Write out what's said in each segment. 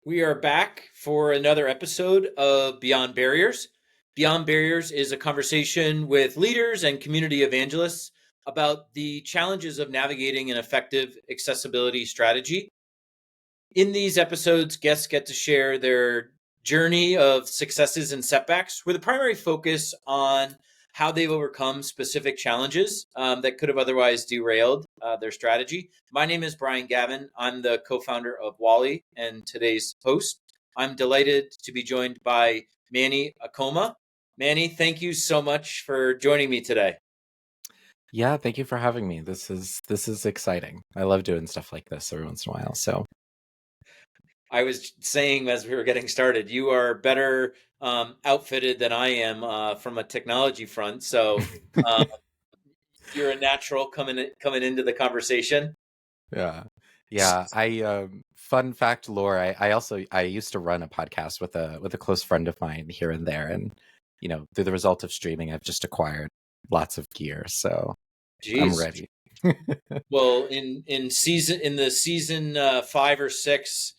We are back for another episode of Beyond Barriers. Beyond Barriers is a conversation with leaders and community evangelists about the challenges of navigating an effective accessibility strategy. In these episodes, guests get to share their journey of successes and setbacks, with a primary focus on how they've overcome specific challenges that could have otherwise derailed their strategy. My name is Brian Gavin. I'm the co-founder of Wally and today's host. I'm delighted to be joined by Manny Akoma. Manny, thank you so much for joining me today. Yeah, thank you for having me. This is exciting. I love doing stuff like this every once in a while. So I was saying as we were getting started, you are better outfitted than I am from a technology front. So uh, you're a natural coming into the conversation. yeah. Yeah. I fun fact lore, I used to run a podcast with a close friend of mine here and there. And through the result of streaming, I've just acquired lots of gear. So I'm Jeez. ready. Well, in the season 5 or 6,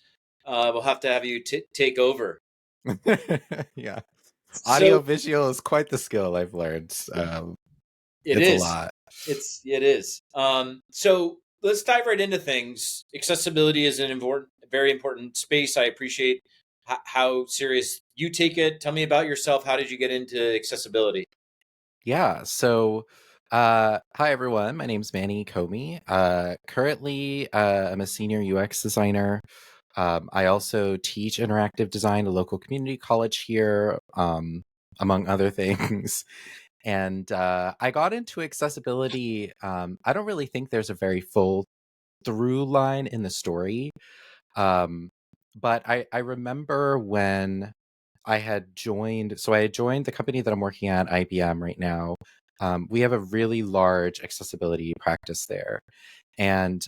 we'll have to have you take over. Yeah. Audio So visual is quite the skill I've learned. it It's a is. lot. It is. So let's dive right into things. Accessibility is an very important space. I appreciate how serious you take it. Tell me about yourself. How did you get into accessibility? Yeah. So, hi everyone. My name's Manny Comey. Currently, I'm a senior UX designer. I also teach interactive design at a local community college here, among other things. And I got into accessibility. I don't really think there's a very full through line in the story. Um, but I remember when I had joined the company that I'm working at, IBM, right now. We have a really large accessibility practice there. And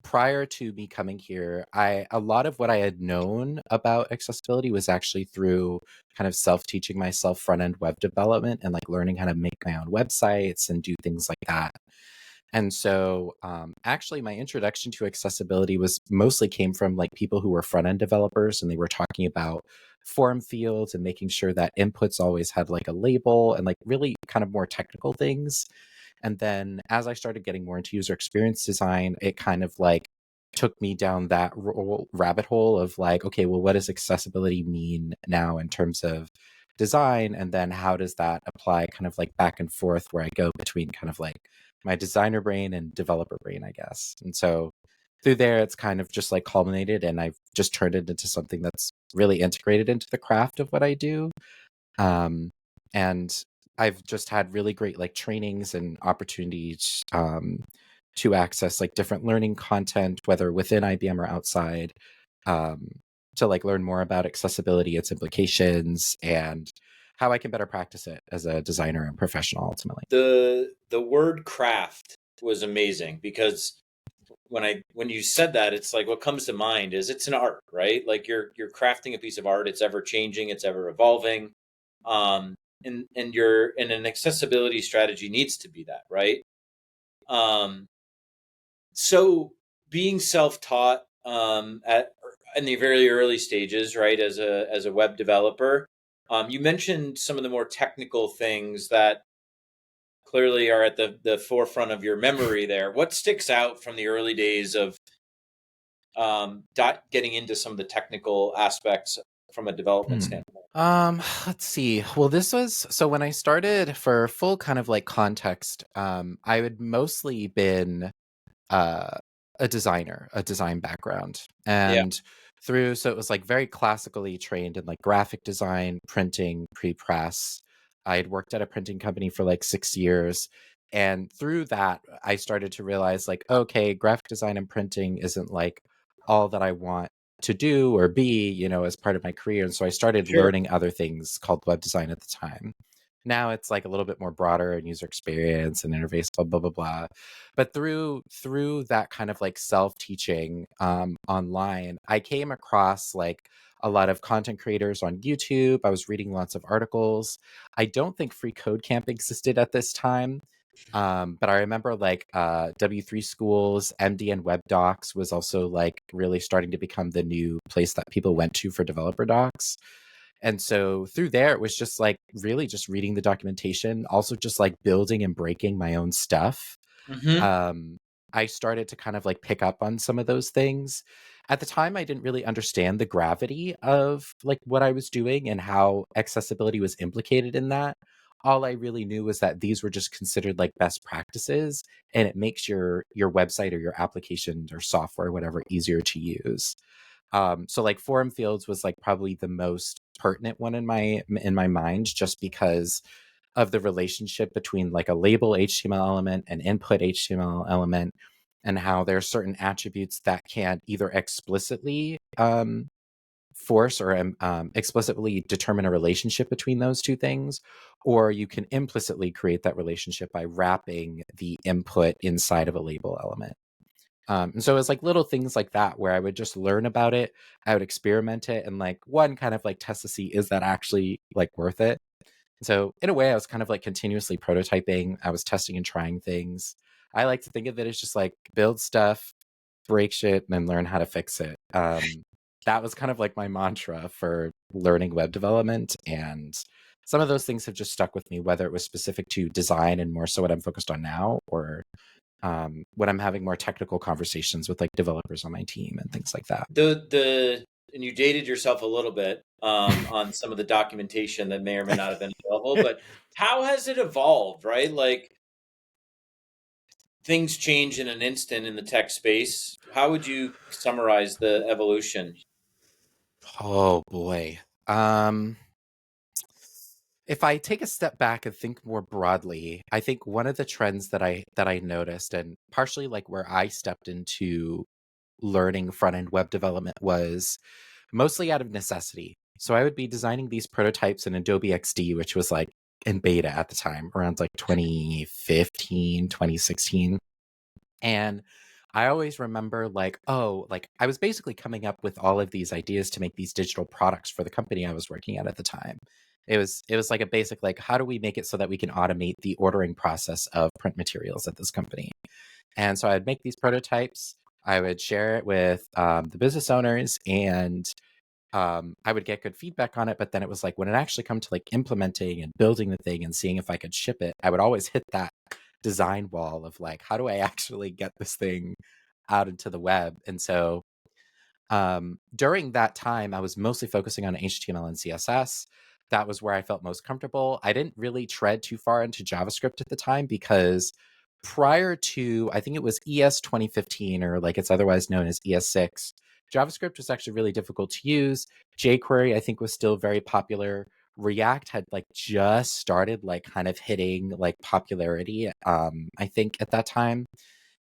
prior to me coming here, a lot of what I had known about accessibility was actually through kind of self-teaching myself front-end web development and like learning how to make my own websites and do things like that. And so, actually, my introduction to accessibility was mostly came from like people who were front end developers, and they were talking about form fields and making sure that inputs always had like a label and like really kind of more technical things. And then as I started getting more into user experience design, it kind of like took me down that rabbit hole of like, okay, well, what does accessibility mean now in terms of design? And then how does that apply kind of like back and forth where I go between kind of like my designer brain and developer brain, I guess. And so through there, it's kind of just like culminated, and I've just turned it into something that's really integrated into the craft of what I do. Um, and I've just had really great like trainings and opportunities to access like different learning content, whether within IBM or outside, um, to like learn more about accessibility, its implications, and how I can better practice it as a designer and professional ultimately. The word craft was amazing because when you said that, it's like what comes to mind is it's an art, right? Like you're crafting a piece of art. It's ever changing. It's ever evolving. Um, and an accessibility strategy needs to be that, right? Um, so being self-taught at in the very early stages, right, as a web developer, you mentioned some of the more technical things that clearly are at the forefront of your memory there. What sticks out from the early days of getting into some of the technical aspects from a development Hmm. standpoint? Let's see. Well, this was so when I started for full kind of like context, I had mostly been uh a designer, a design background. Yeah, And so it was like very classically trained in like graphic design, printing, pre-press. I had worked at a printing company for like 6 years. And through that, I started to realize like, okay, graphic design and printing isn't like all that I want to do or be, as part of my career. And so I started sure. learning other things called web design at the time. Now it's like a little bit more broader and user experience and interface, blah, blah, blah, blah. But through that kind of like self-teaching online, I came across like a lot of content creators on YouTube. I was reading lots of articles. I don't think free code camp existed at this time, But I remember like W3 schools, MD and Web Docs was also like really starting to become the new place that people went to for developer docs. And so through there, it was just like really just reading the documentation, also just like building and breaking my own stuff. Hmm. um, I started to kind of like pick up on some of those things. At the time, I didn't really understand the gravity of like what I was doing and how accessibility was implicated in that. All I really knew was that these were just considered like best practices, and it makes your website or your application or software, whatever, easier to use. So like forum fields was like probably the most pertinent one in my mind, just because of the relationship between like a label HTML element and input HTML element, and how there are certain attributes that can either explicitly force or explicitly determine a relationship between those two things, or you can implicitly create that relationship by wrapping the input inside of a label element. And so it was like little things like that where I would just learn about it, I would experiment it, and like one kind of like test to see, is that actually like worth it? So in a way, I was kind of like continuously prototyping. I was testing and trying things. I like to think of it as just like build stuff, break shit, and then learn how to fix it. That was kind of like my mantra for learning web development. And some of those things have just stuck with me, whether it was specific to design and more so what I'm focused on now, or when I'm having more technical conversations with like developers on my team and things like that. The and you dated yourself a little bit on some of the documentation that may or may not have been available, but how has it evolved, right? Like things change in an instant in the tech space. How would you summarize the evolution? Oh boy. Um, if I take a step back and think more broadly, I think one of the trends that I noticed, and partially like where I stepped into learning front end web development, was mostly out of necessity. So I would be designing these prototypes in Adobe XD, which was like in beta at the time, around like 2015, 2016. And I always remember like, oh, like I was basically coming up with all of these ideas to make these digital products for the company I was working at the time. It was like a basic like, how do we make it so that we can automate the ordering process of print materials at this company? And so I'd make these prototypes, I would share it with the business owners, and I would get good feedback on it. But then it was like when it actually come to like implementing and building the thing and seeing if I could ship it, I would always hit that design wall of like, how do I actually get this thing out into the web? And so during that time, I was mostly focusing on HTML and CSS. That was where I felt most comfortable. I didn't really tread too far into JavaScript at the time because prior to, I think it was ES 2015, or like it's otherwise known as ES6, JavaScript was actually really difficult to use. jQuery, I think, was still very popular. React had like just started like kind of hitting like popularity, I think at that time.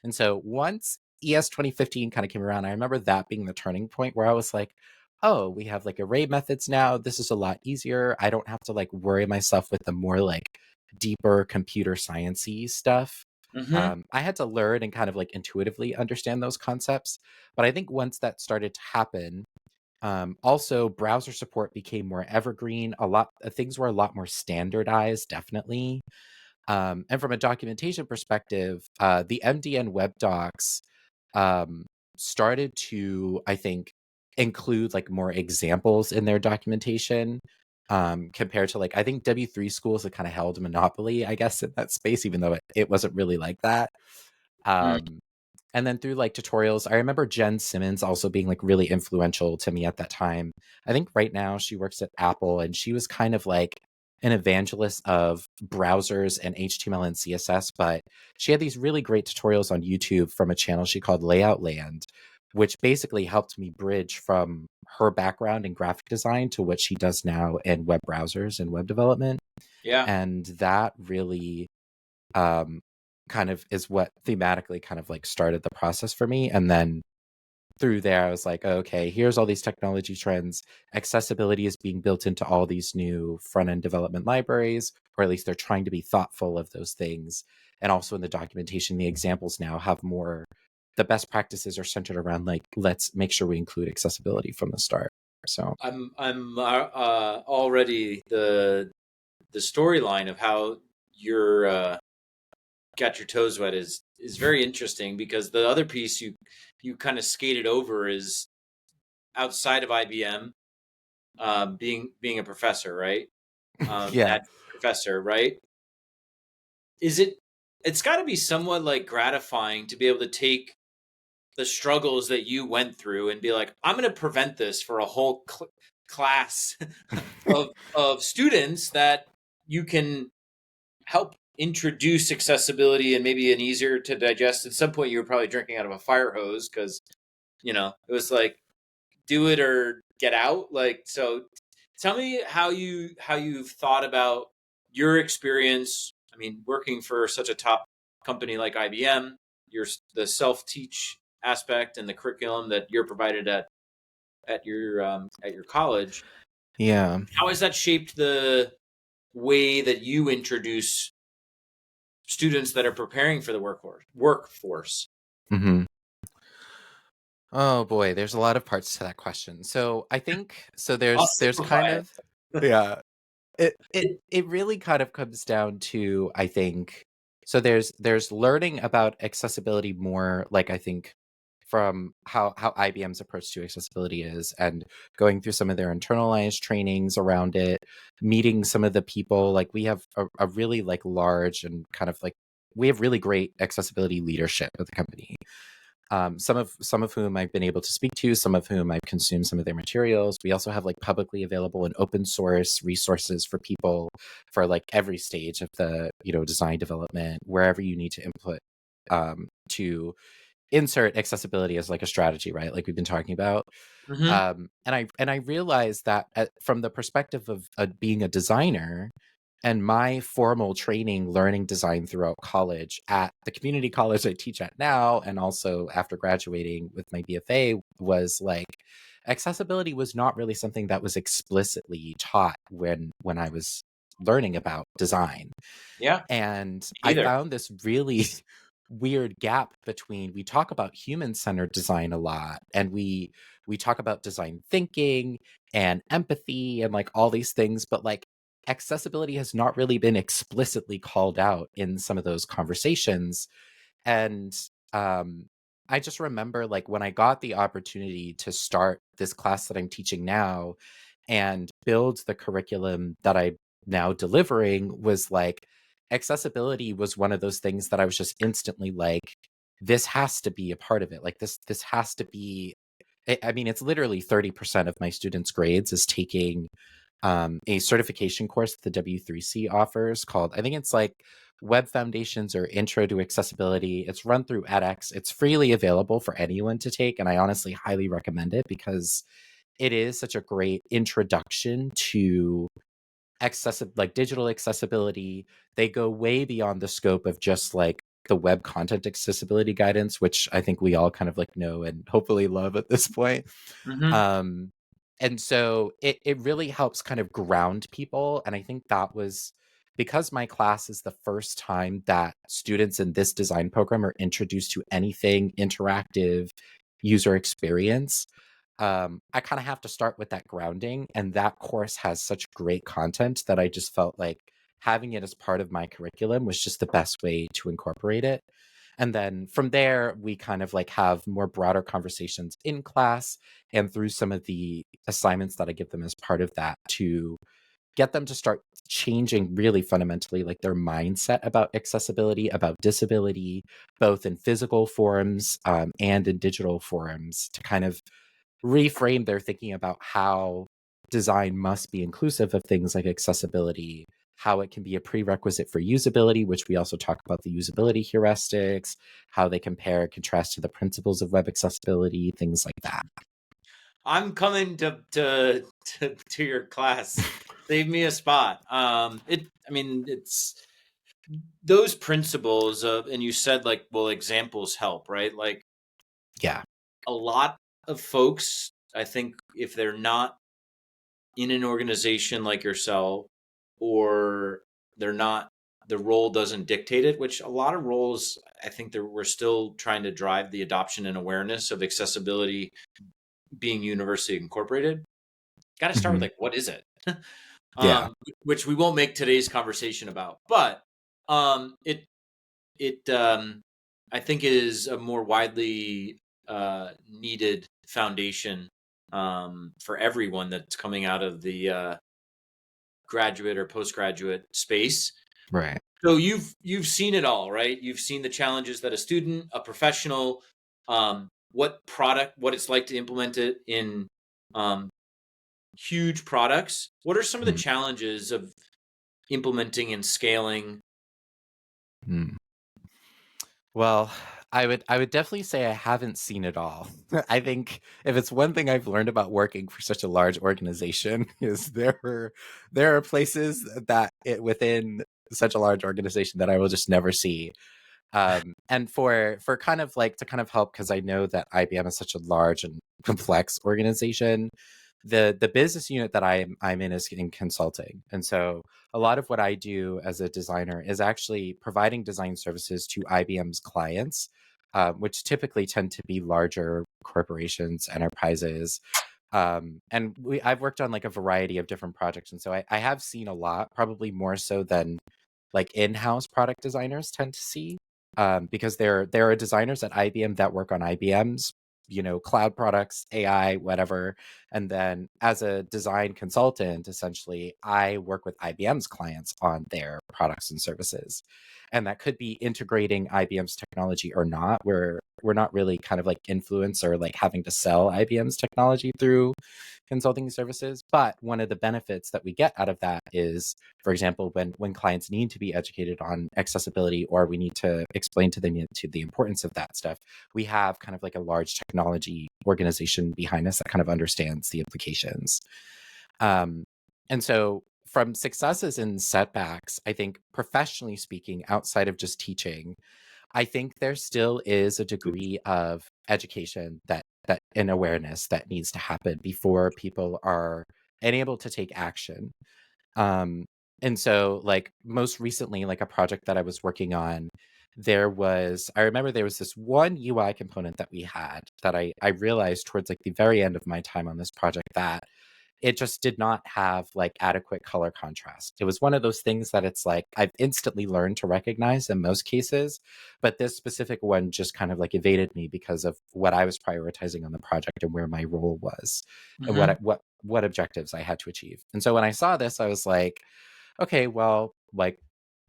And so once ES 2015 kind of came around, I remember that being the turning point where I was like, oh, we have like array methods now. This is a lot easier. I don't have to like worry myself with the more like deeper computer sciencey stuff. Hmm. I had to learn and kind of like intuitively understand those concepts. But I think once that started to happen, also browser support became more evergreen. A lot things were a lot more standardized, definitely. And from a documentation perspective, the MDN web docs um, started to, I think, include like more examples in their documentation, compared to like, I think W3 schools had kind of held a monopoly, I guess, in that space, even though it wasn't really like that. Um, and then through like tutorials, I remember Jen Simmons also being like really influential to me at that time. I think right now she works at Apple, and she was kind of like an evangelist of browsers and HTML and CSS, but she had these really great tutorials on YouTube from a channel she called Layout Land, which basically helped me bridge from her background in graphic design to what she does now in web browsers and web development. Yeah. And that really um, kind of is what thematically kind of like started the process for me. And then through there, I was like, okay, here's all these technology trends. Accessibility is being built into all these new front end development libraries, or at least they're trying to be thoughtful of those things. And also in the documentation, the examples now have more, the best practices are centered around like, let's make sure we include accessibility from the start. So, I'm already the storyline of how you're got your toes wet is very interesting, because the other piece you kind of skated over is outside of IBM, being a professor, right? Yeah. That professor, right? Is it? It's got to be somewhat like gratifying to be able to take the struggles that you went through and be like, I'm going to prevent this for a whole class of students, that you can help introduce accessibility and maybe an easier to digest. At some point, you were probably drinking out of a fire hose, because it was like, do it or get out. Like, so tell me how you've thought about your experience. I mean, working for such a top company like IBM, your the self teach aspect and the curriculum that you're provided at your college. Yeah. How has that shaped the way that you introduce students that are preparing for the workforce? Hmm. Oh boy, there's a lot of parts to that question. So I think so. I'll There's simplify kind it. of, yeah. It really kind of comes down to, I think, so there's learning about accessibility more, like, I think, from how IBM's approach to accessibility is, and going through some of their internalized trainings around it, meeting some of the people. Like, we have a really like large and kind of like, we have really great accessibility leadership at the company. Some of whom I've been able to speak to, some of whom I've consumed some of their materials. We also have like publicly available and open source resources for people for like every stage of the design development, wherever you need to input to insert accessibility as like a strategy, right? Like we've been talking about. Hmm. And I realized that from the perspective of being a designer, and my formal training learning design throughout college at the community college I teach at now, and also after graduating with my BFA, was like, accessibility was not really something that was explicitly taught when I was learning about design. Yeah, And I either. found this really weird gap between, we talk about human-centered design a lot, and we talk about design thinking and empathy and like all these things, but like accessibility has not really been explicitly called out in some of those conversations. And um I just remember, like, when I got the opportunity to start this class that I'm teaching now and build the curriculum that I'm now delivering, was like, accessibility was one of those things that I was just instantly like, this has to be a part of it. Like, this has to be. I mean, it's literally 30% of my students' grades is taking a certification course that the W3C offers, called, I think it's like Web Foundations or Intro to Accessibility. It's run through edX. It's freely available for anyone to take, and I honestly highly recommend it, because it is such a great introduction to like digital accessibility. They go way beyond the scope of just like the web content accessibility guidance, which I think we all kind of like know and hopefully love at this point. Hmm. um and so it really helps kind of ground people. And I think that was because my class is the first time that students in this design program are introduced to anything interactive user experience. I kind of have to start with that grounding, and that course has such great content that I just felt like having it as part of my curriculum was just the best way to incorporate it. And then from there, we kind of like have more broader conversations in class and through some of the assignments that I give them as part of that, to get them to start changing really fundamentally like their mindset about accessibility, about disability, both in physical forms and in digital forms, to kind of reframe their thinking about how design must be inclusive of things like accessibility, how it can be a prerequisite for usability, which we also talk about the usability heuristics, how they compare and contrast to the principles of web accessibility, things like that. I'm coming to your class. Save me a spot. I mean, it's those principles of, and you said like, well, examples help, right? Like, Yeah. a lot of folks, I think, if they're not in an organization like yourself, or they're not, the role doesn't dictate it, which a lot of roles, I think that we're still trying to drive the adoption and awareness of accessibility being universally incorporated. Got to start with Hmm. like, what is it? Yeah. Which we won't make today's conversation about, but it it I think it is a more widely needed foundation for everyone that's coming out of the graduate or postgraduate space. Right. So you've seen it all, right? You've seen the challenges that a student, a professional, what it's like to implement it in um, huge products. What are some of the Mhm. challenges of implementing and scaling? Mm. Well, I would definitely say I haven't seen it all. I think if it's one thing I've learned about working for such a large organization is there are places that within such a large organization that I will just never see. And for kind of like to kind of help, because I know that IBM is such a large and complex organization, the business unit that I'm in is in consulting. And so a lot of what I do as a designer is actually providing design services to IBM's clients, which typically tend to be larger corporations, enterprises. And I've worked on like a variety of different projects. And so I have seen a lot, probably more so than like in-house product designers tend to see, because there are designers at IBM that work on IBM's, cloud products, AI, whatever. And then as a design consultant, essentially, I work with IBM's clients on their products and services. And that could be integrating IBM's technology or not. We're not really kind of like influence or like having to sell IBM's technology through consulting services. But one of the benefits that we get out of that is, for example, when clients need to be educated on accessibility, or we need to explain to them to the importance of that stuff, we have kind of like a large technology organization behind us that kind of understands the implications. Um, and so from successes and setbacks, I think professionally speaking, outside of just teaching, I think there still is a degree of education that and awareness that needs to happen before people are enabled to take action. Um, and so like most recently, like a project that I was working on, I remember there was this one UI component that we had that I realized towards like the very end of my time on this project that it just did not have like adequate color contrast. It was one of those things that it's like I've instantly learned to recognize in most cases, but this specific one just kind of like evaded me because of what I was prioritizing on the project and where my role was and Mm-hmm. what objectives I had to achieve. And so when I saw this, I was like, okay, well, like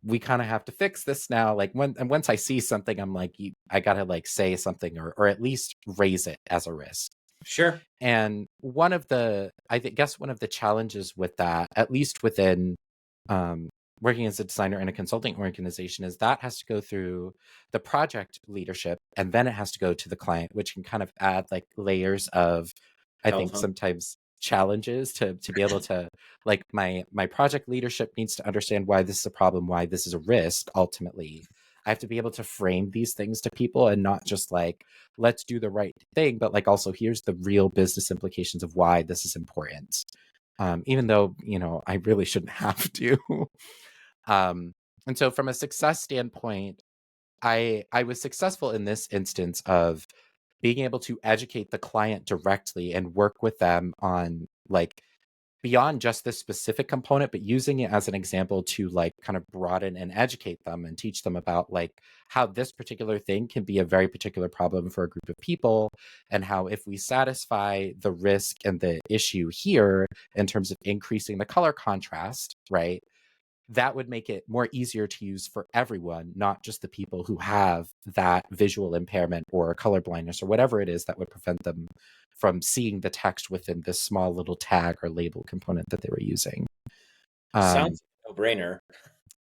we kind of have to fix this now. Like once I see something, I'm like, I gotta like say something or at least raise it as a risk. Sure. And guess one of the challenges with that, at least within um, working as a designer in a consulting organization, is that has to go through the project leadership and then it has to go to the client, which can kind of add like layers of, I think, Elephant. sometimes challenges to be able to, like, my project leadership needs to understand why this is a problem, why this is a risk. Ultimately, I have to be able to frame these things to people and not just like, let's do the right thing, but like also here's the real business implications of why this is important. Even though, I really shouldn't have to. um, and so from a success standpoint, I was successful in this instance of being able to educate the client directly and work with them on like beyond just this specific component, but using it as an example to like kind of broaden and educate them and teach them about like how this particular thing can be a very particular problem for a group of people, and how if we satisfy the risk and the issue here in terms of increasing the color contrast, right, that would make it more easier to use for everyone, not just the people who have that visual impairment or color blindness or whatever it is that would prevent them from seeing the text within this small little tag or label component that they were using. Um, Sounds like a no-brainer.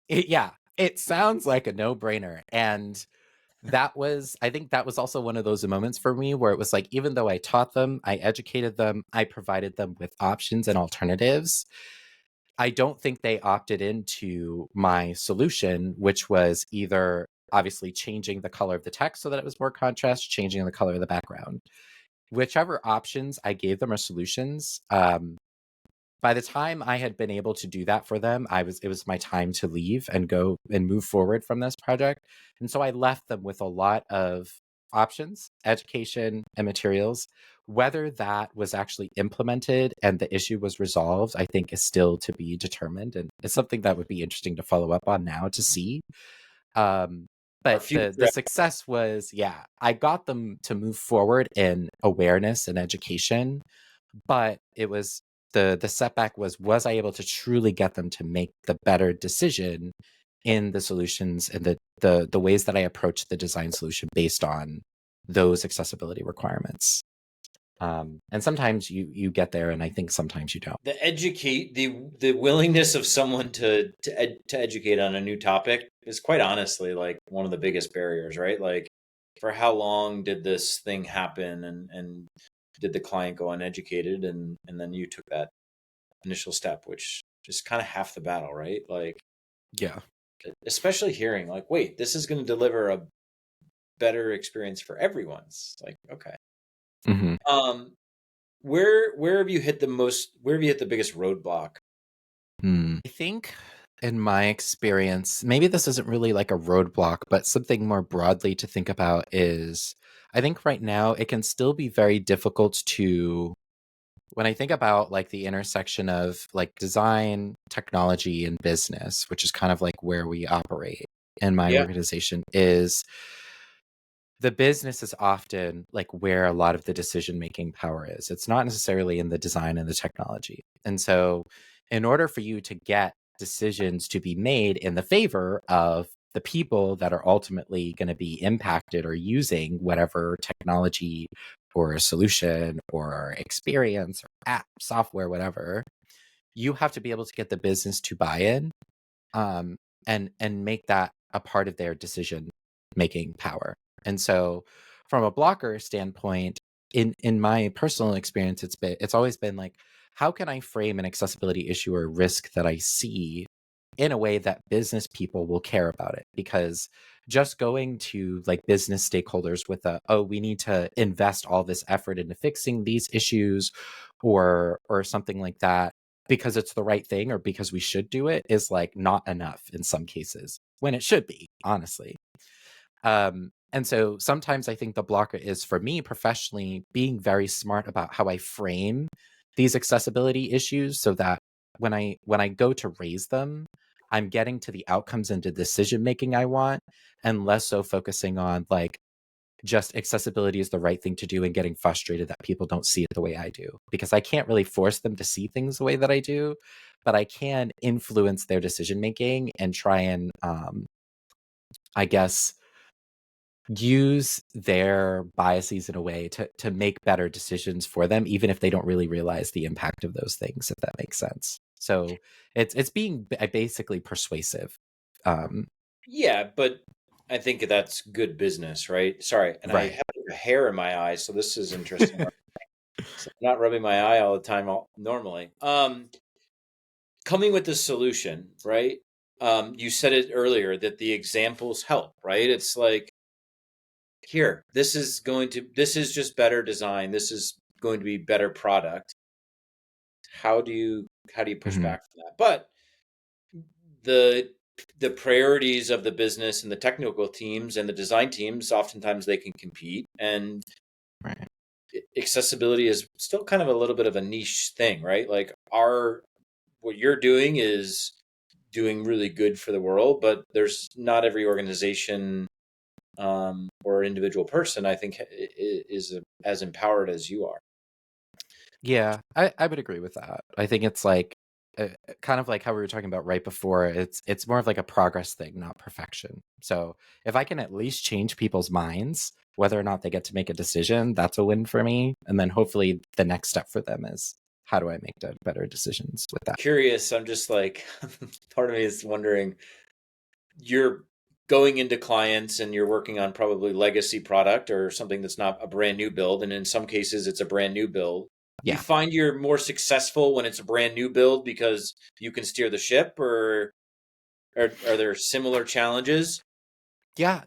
yeah, it sounds like a no-brainer. And I think that was also one of those moments for me where it was like, even though I taught them, I educated them, I provided them with options and alternatives, I don't think they opted into my solution, which was either obviously changing the color of the text so that it was more contrast, changing the color of the background. Whichever options I gave them or solutions, by the time I had been able to do that for them, it was my time to leave and go and move forward from this project. And so I left them with a lot of options, education, and materials. Whether that was actually implemented and the issue was resolved, I think is still to be determined. And it's something that would be interesting to follow up on now to see. Um, Our but the future. success was, yeah, I got them to move forward in awareness and education, but it was the setback was I able to truly get them to make the better decision in the solutions and the ways that I approach the design solution based on those accessibility requirements. And sometimes you get there, and I think sometimes you don't. The willingness of someone to educate on a new topic is quite honestly like one of the biggest barriers, right? Like, for how long did this thing happen, and did the client go uneducated, and then you took that initial step, which is kind of half the battle, right? Like, Yeah. especially hearing like, wait, this is going to deliver a better experience for everyone. It's like, okay. Hmm. Um, where have you hit the most? Where have you hit the biggest roadblock? I think in my experience, maybe this isn't really like a roadblock, but something more broadly to think about is I think right now it can still be very difficult to, when I think about like the intersection of like design, technology, and business, which is kind of like where we operate in my Yeah, organization, is the business is often like where a lot of the decision making power is. It's not necessarily in the design and the technology. And so, in order for you to get decisions to be made in the favor of the people that are ultimately going to be impacted or using whatever technology or solution or experience or app, software, whatever, you have to be able to get the business to buy in, um, and make that a part of their decision making power. And so, from a blocker standpoint, in my personal experience, it's always been like, how can I frame an accessibility issue or risk that I see in a way that business people will care about it? Because just going to like business stakeholders with a, oh, we need to invest all this effort into fixing these issues, or something like that, because it's the right thing or because we should do it, is like not enough in some cases when it should be, honestly. And so sometimes I think the blocker is, for me professionally, being very smart about how I frame these accessibility issues so that when I go to raise them, I'm getting to the outcomes and the decision making I want, and less so focusing on like just accessibility is the right thing to do and getting frustrated that people don't see it the way I do. Because I can't really force them to see things the way that I do, but I can influence their decision making and try and, I guess, use their biases in a way to make better decisions for them, even if they don't really realize the impact of those things, if that makes sense. So it's being basically persuasive. Um, yeah, but I think that's good business, right? Sorry, and I right. have a hair in my eye, so this is interesting. So I'm not rubbing my eye all the time normally. Coming with the solution, right? You said it earlier that the examples help, right? It's like, here, this is just better design. This is going to be better product. How do you push Mhm. back from that? But the the priorities of the business and the technical teams and the design teams, oftentimes they can compete, and Right. accessibility is still kind of a little bit of a niche thing, right? Like, our what you're doing is doing really good for the world, but there's not every organization, or individual person, I think, is as empowered as you are. Yeah, I would agree with that. I think it's like, kind of like how we were talking about right before. It's more of like a progress thing, not perfection. So if I can at least change people's minds, whether or not they get to make a decision, that's a win for me. And then hopefully the next step for them is, how do I make better decisions with that? Curious, I'm just like, part of me is wondering, you're going into clients and you're working on probably legacy product or something that's not a brand new build, and in some cases it's a brand new build. Do you Yeah. find you're more successful when it's a brand new build because you can steer the ship, or are there similar challenges? Yeah,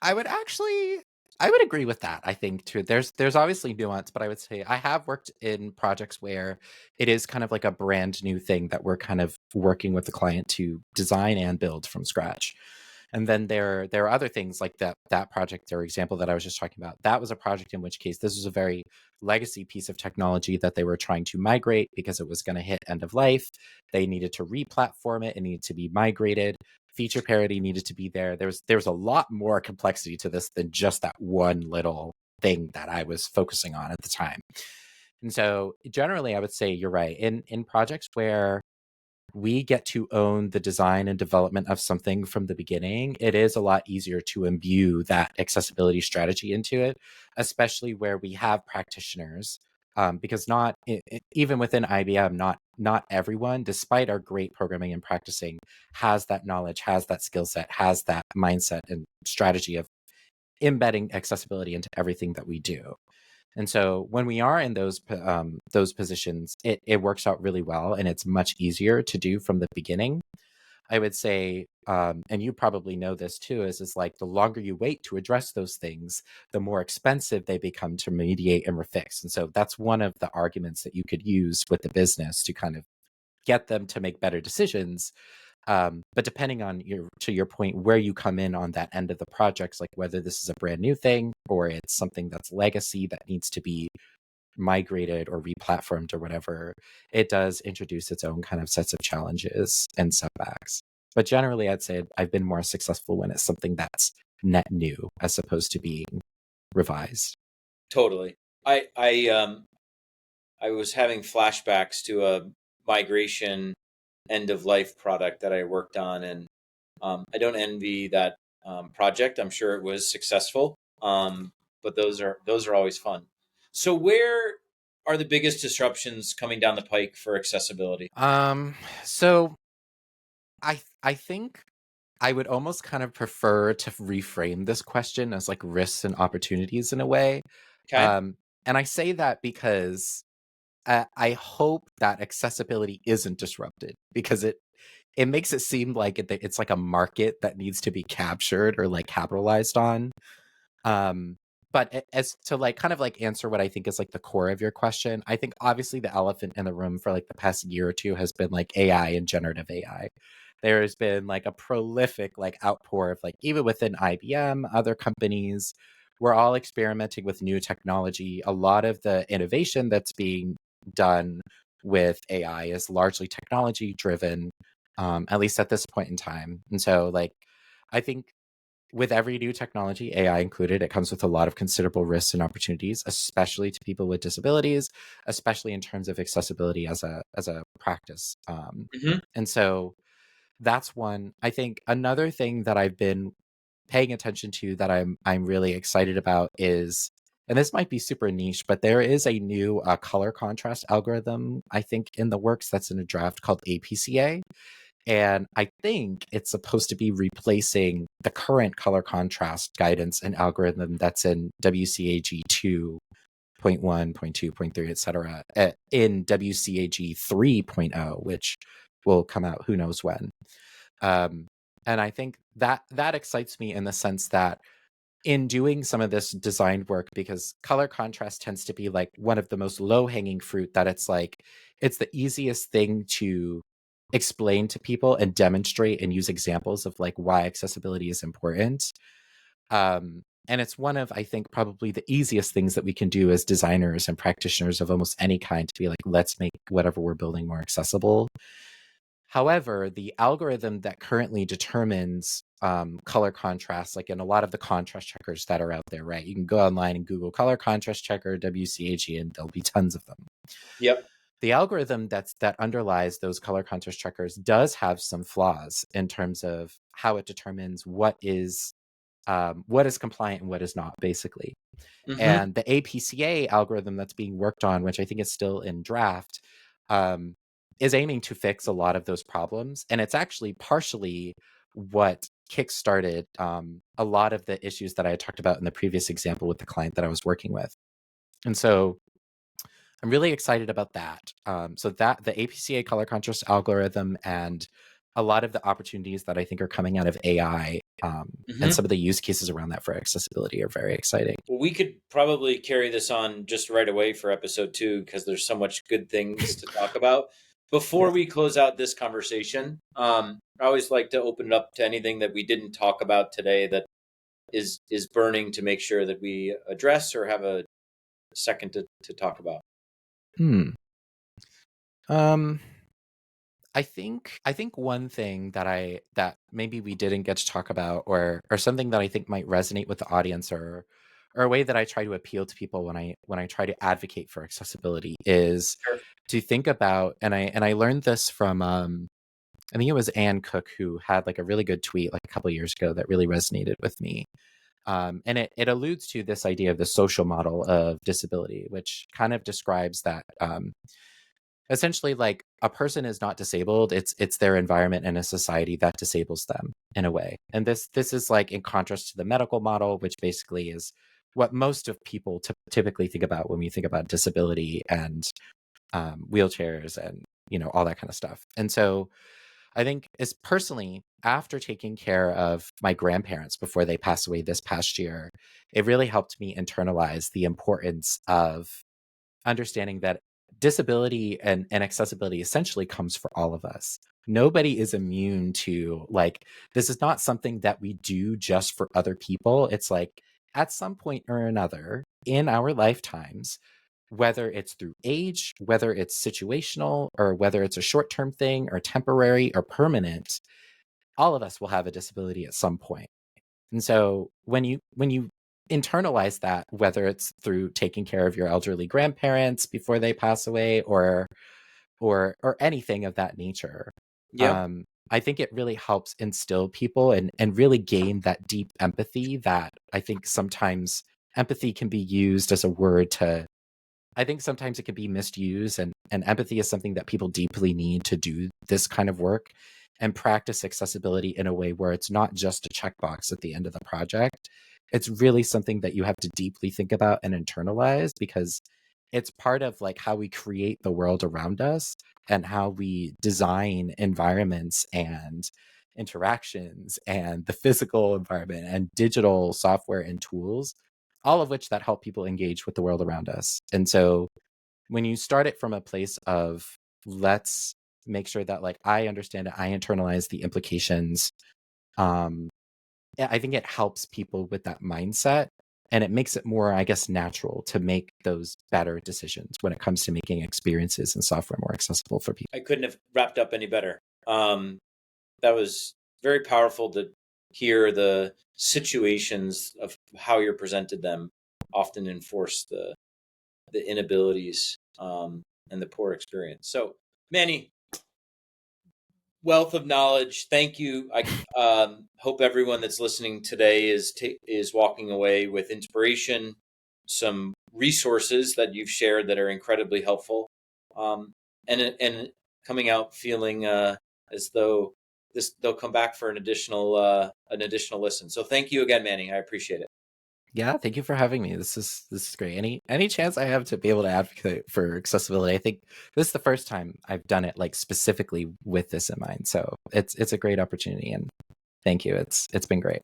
I would actually, I would agree with that. I think too. There's obviously nuance, but I would say I have worked in projects where it is kind of like a brand new thing that we're kind of working with the client to design and build from scratch. And then there are other things like that project or example that I was just talking about. That was a project in which case this was a very legacy piece of technology that they were trying to migrate because it was going to hit end of life. They needed to re-platform it. It needed to be migrated feature parity needed to be there. There's a lot more complexity to this than just that one little thing that I was focusing on at the time. And so generally I would say you're right. In projects where we get to own the design and development of something from the beginning, it is a lot easier to imbue that accessibility strategy into it, especially where we have practitioners. Because not even within IBM, not everyone, despite our great programming and practicing, has that knowledge, has that skill set, has that mindset and strategy of embedding accessibility into everything that we do. And so when we are in those positions, it works out really well, and it's much easier to do from the beginning. I would say, and you probably know this too, is like the longer you wait to address those things, the more expensive they become to remediate and refix. And so that's one of the arguments that you could use with the business to kind of get them to make better decisions. But depending on to your point, where you come in on that end of the projects, like whether this is a brand new thing or it's something that's legacy that needs to be migrated or replatformed or whatever, it does introduce its own kind of sets of challenges and setbacks. But generally, I'd say I've been more successful when it's something that's net new as opposed to being revised. Totally. I was having flashbacks to a migration end of life product that I worked on, and I don't envy that project. I'm sure it was successful, but those are always fun. So, where are the biggest disruptions coming down the pike for accessibility? So I think I would almost kind of prefer to reframe this question as like risks and opportunities in a way. Okay. And I say that because I hope that accessibility isn't disrupted, because it makes it seem like it's like a market that needs to be captured or like capitalized on. Um, but as to like kind of like answer what I think is like the core of your question, I think obviously the elephant in the room for like the past year or two has been like AI and generative AI. There has been like a prolific like outpour of like, even within IBM, other companies, we're all experimenting with new technology. A lot of the innovation that's being done with AI is largely technology driven, at least at this point in time. And so like I think with every new technology, AI included, it comes with a lot of considerable risks and opportunities, especially to people with disabilities, especially in terms of accessibility as a practice. Hmm. And so that's one. I think another thing that I've been paying attention to that I'm really excited about is, and this might be super niche, but there is a new color contrast algorithm I think in the works that's in a draft called APCA. And I think it's supposed to be replacing the current color contrast guidance and algorithm that's in WCAG 2.1, 0.2, 0.3, etc. In WCAG 3.0, which will come out who knows when. Um, and I think that excites me in the sense that in doing some of this design work, because color contrast tends to be like one of the most low hanging fruit, that it's like it's the easiest thing to explain to people and demonstrate and use examples of like why accessibility is important. And it's one of, I think, probably the easiest things that we can do as designers and practitioners of almost any kind, to be like, let's make whatever we're building more accessible. However, the algorithm that currently determines color contrast, like in a lot of the contrast checkers that are out there, right? You can go online and Google color contrast checker, WCAG, and there'll be tons of them. Yep. The algorithm that underlies those color contrast checkers does have some flaws in terms of how it determines what is compliant and what is not, basically. Hmm. And the APCA algorithm that's being worked on, which I think is still in draft, um, is aiming to fix a lot of those problems. And it's actually partially what kickstarted a lot of the issues that I had talked about in the previous example with the client that I was working with. And so I'm really excited about that. So that the APCA color contrast algorithm and a lot of the opportunities that I think are coming out of AI, and Hmm. some of the use cases around that for accessibility are very exciting. Well, we could probably carry this on just right away for episode 2 because there's so much good things to talk about. Before Yeah. we close out this conversation, I always like to open it up to anything that we didn't talk about today that is burning to make sure that we address or have a second to talk about. Hmm. Um, I think one thing that maybe we didn't get to talk about, or something that I think might resonate with the audience, or a way that I try to appeal to people when I try to advocate for accessibility, is Sure. to think about, and I learned this from I think it was Ann Cook, who had like a really good tweet like a couple of years ago that really resonated with me. And it alludes to this idea of the social model of disability, which kind of describes that essentially, like, a person is not disabled, it's their environment and a society that disables them in a way. And this is like in contrast to the medical model, which basically is what most of people typically think about when we think about disability and wheelchairs and all that kind of stuff. And so I think, is personally, after taking care of my grandparents before they passed away this past year, it really helped me internalize the importance of understanding that disability and accessibility essentially comes for all of us. Nobody is immune to, like, this is not something that we do just for other people. It's like, at some point or another in our lifetimes, whether it's through age, whether it's situational, or whether it's a short-term thing or temporary or permanent, all of us will have a disability at some point. And so when you internalize that, whether it's through taking care of your elderly grandparents before they pass away, or anything of that nature, Yep. I think it really helps instill people and really gain that deep empathy that I think sometimes empathy can be used as a word to, I think sometimes it can be misused, and empathy is something that people deeply need to do this kind of work and practice accessibility in a way where it's not just a checkbox at the end of the project. It's really something that you have to deeply think about and internalize, because it's part of like how we create the world around us and how we design environments and interactions and the physical environment and digital software and tools, all of which that help people engage with the world around us. And so when you start it from a place of, let's make sure that, like, I understand it, I internalize the implications, um I think it helps people with that mindset, and it makes it more, I guess, natural to make those better decisions when it comes to making experiences and software more accessible for people. I couldn't have wrapped up any better. That was very powerful to hear. The situations of how you're presented them often enforce the inabilities, and the poor experience. So, Manny, wealth of knowledge. Thank you. I hope everyone that's listening today is walking away with inspiration, some resources that you've shared that are incredibly helpful, and coming out feeling as though they'll come back for an additional listen. So thank you again, Manny. I appreciate it. Yeah, thank you for having me. This is great. Any chance I have to be able to advocate for accessibility, I think this is the first time I've done it like specifically with this in mind. So it's a great opportunity, and thank you. It's been great.